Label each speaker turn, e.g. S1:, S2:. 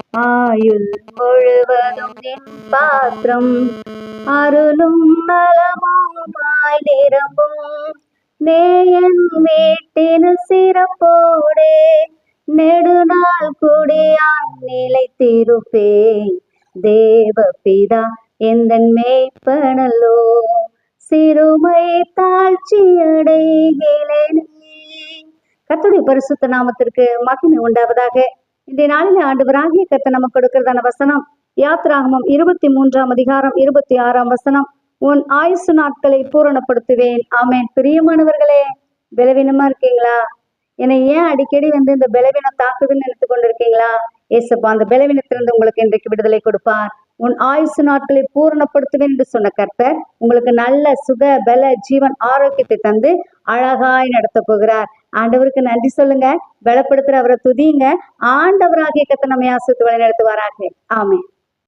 S1: ஆயுள் முழுவதும் என் பாத்திரம் அருளும் நலமுமாய் நிரம்பும். நேயன் வீட்டின் சிறப்போடே நெடுநாள் குடியாய் நிலைத்திருப்பேன். தேவபிதா எந்தன் மேய்ப்பனல்லோ, சிறுமை தாழ்ச்சி அடைகிறேனே. கர்த்தருடைய பரிசுத்த நாமத்திற்கு மகிமை உண்டாவதாக. இன்றைய நாளில் ஆண்டவராகிய கர்த்தர் நமக்கு கொடுக்கிறதான வசனம் யாத்திராகமம் 23ஆம் அதிகாரம் 26ஆம் வசனம். உன் ஆயுசு நாட்களை பூரணப்படுத்துவேன். ஆமென். பிரியமானவர்களே, பலவீனமா இருக்கீங்களா? என்னை ஏன் அடிக்கடி இந்த பலவீனம் தாக்குதுன்னு நினைத்து கொண்டிருக்கீங்களா? ஏசப்பா அந்த பலவீனத்திலிருந்து உங்களுக்கு இன்றைக்கு விடுதலை கொடுப்பார். உன் ஆயுசு நாட்களை பூரணப்படுத்துவேன் என்று சொன்ன கர்த்தர் உங்களுக்கு நல்ல சுக பல ஜீவன் ஆரோக்கியத்தை தந்து அழகாய் நடத்த போகிறார். ஆண்டவருக்கு நன்றி சொல்லுங்க, பலப்படுத்துற அவரை துதியுங்க. ஆண்டவராகிய கர்த்தர் நம்மை ஆசீர்வதித்து வழி நடத்துவாராக. ஆமென்.